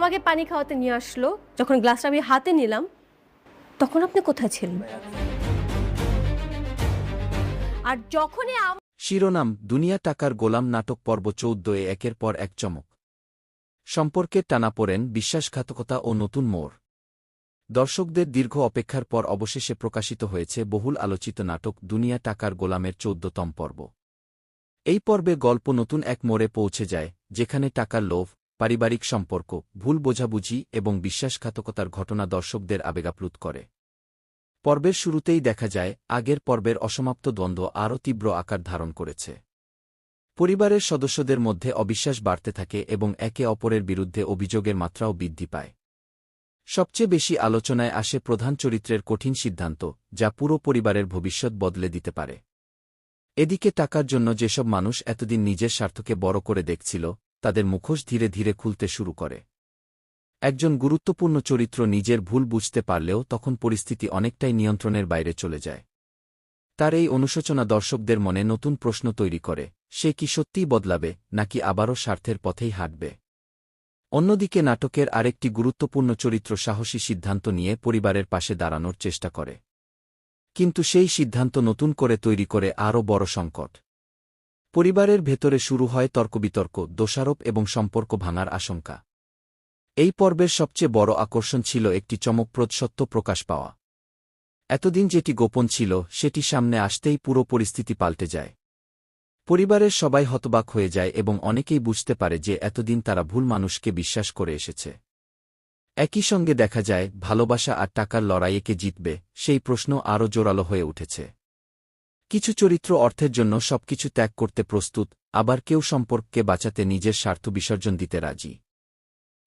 আমাকে পানি খাওয়াতে নিয়ে আসলো, যখন গ্লাসটা আমি হাতে নিলাম তখন আপনি কোথায় ছিলেন? আর যখনই শিরোনাম দুনিয়া টাকার গোলাম নাটক পর্ব ১৪ একের পর এক চমক। সম্পর্কের টানাপোড়েন, বিশ্বাসঘাতকতা ও নতুন মোড়। দর্শকদের দীর্ঘ অপেক্ষার পর অবশেষে প্রকাশিত হয়েছে বহুল আলোচিত নাটক দুনিয়া টাকার গোলামের ১৪তম পর্ব। এই পর্বে গল্প নতুন এক মোড়ে পৌঁছে যায়, যেখানে টাকার লোভ, পারিবারিক সম্পর্ক, ভুল বোঝাবুঝি এবং বিশ্বাসঘাতকতার ঘটনা দর্শকদের আবেগাপ্লুত করে। পর্বের শুরুতেই দেখা যায় আগের পর্বের অসমাপ্ত দ্বন্দ্ব আরও তীব্র আকার ধারণ করেছে। পরিবারের সদস্যদের মধ্যে অবিশ্বাস বাড়তে থাকে এবং একে অপরের বিরুদ্ধে অভিযোগের মাত্রাও বৃদ্ধি পায়। সবচেয়ে বেশি আলোচনায় আসে প্রধান চরিত্রের কঠিন সিদ্ধান্ত, যা পুরো পরিবারের ভবিষ্যৎ বদলে দিতে পারে। এদিকে টাকার জন্য যেসব মানুষ এতদিন নিজের স্বার্থকে বড় করে দেখছিল, তাদের মুখোশ ধীরে ধীরে খুলতে শুরু করে। একজন গুরুত্বপূর্ণ চরিত্র নিজের ভুল বুঝতে পারলেও তখন পরিস্থিতি অনেকটাই নিয়ন্ত্রণের বাইরে চলে যায়। তার এই অনুশোচনা দর্শকদের মনে নতুন প্রশ্ন তৈরি করে, সে কি সত্যিই বদলাবে, নাকি আবারও স্বার্থের পথেই হাঁটবে? অন্যদিকে নাটকের আরেকটি গুরুত্বপূর্ণ চরিত্র সাহসী সিদ্ধান্ত নিয়ে পরিবারের পাশে দাঁড়ানোর চেষ্টা করে। কিন্তু সেই সিদ্ধান্ত নতুন করে তৈরি করে আরও বড় সংকট। পরিবারের ভেতরে শুরু হয় তর্কবিতর্ক, দোষারোপ এবং সম্পর্ক ভাঙার আশঙ্কা। এই পর্বের সবচেয়ে বড় আকর্ষণ ছিল একটি চমকপ্রদ সত্য প্রকাশ পাওয়া। এতদিন যেটি গোপন ছিল, সেটি সামনে আসতেই পুরো পরিস্থিতি পাল্টে যায়। পরিবারের সবাই হতবাক হয়ে যায় এবং অনেকেই বুঝতে পারে যে এতদিন তারা ভুল মানুষকে বিশ্বাস করে এসেছে। একই সঙ্গে দেখা যায় ভালোবাসা আর টাকার লড়াইয়ে কে জিতবে, সেই প্রশ্ন আরও জোরালো হয়ে উঠেছে। কিছু চরিত্র অর্থের জন্য সবকিছু ত্যাগ করতে প্রস্তুত, আবার কেউ সম্পর্ককে বাঁচাতে নিজের স্বার্থ বিসর্জন দিতে রাজি।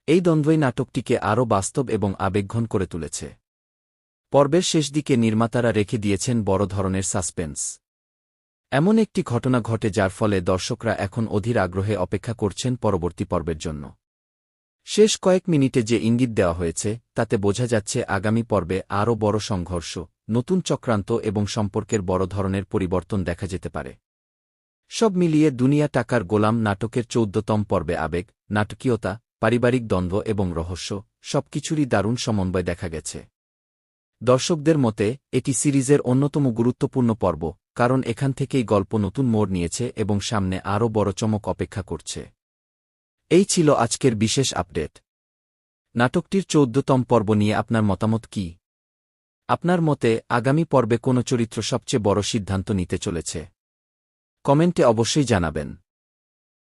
এই দ্বন্দ্বই নাটকটিকে আরও বাস্তব এবং আবেগঘন করে তুলেছে। পর্বের শেষ দিকে নির্মাতারা রেখে দিয়েছেন বড় ধরনের সাসপেন্স। এমন একটি ঘটনা ঘটে যার ফলে দর্শকরা এখন অধীর আগ্রহে অপেক্ষা করছেন পরবর্তী পর্বের জন্য। শেষ কয়েক মিনিটে যে ইঙ্গিত দেওয়া হয়েছে, তাতে বোঝা যাচ্ছে আগামী পর্বে আরও বড় সংঘর্ষ, নতুন চক্রান্ত এবং সম্পর্কের বড় ধরনের পরিবর্তন দেখা যেতে পারে। সব মিলিয়ে দুনিয়া টাকার গোলাম নাটকের ১৪তম পর্বে আবেগ, নাটকীয়তা, পারিবারিক দ্বন্দ্ব এবং রহস্য, সবকিছুরই দারুণ সমন্বয় দেখা গেছে। দর্শকদের মতে এটি সিরিজের অন্যতম গুরুত্বপূর্ণ পর্ব, কারণ এখান থেকেই গল্প নতুন মোড় নিয়েছে এবং সামনে আরও বড় চমক অপেক্ষা করছে। এই ছিল আজকের বিশেষ আপডেট। নাটকটির ১৪তম পর্ব নিয়ে আপনার মতামত কি? আপনার মতে আগামী পর্বে কোন চরিত্র সবচেয়ে বড় সিদ্ধান্ত নিতে চলেছে? কমেন্টে অবশ্যই জানাবেন।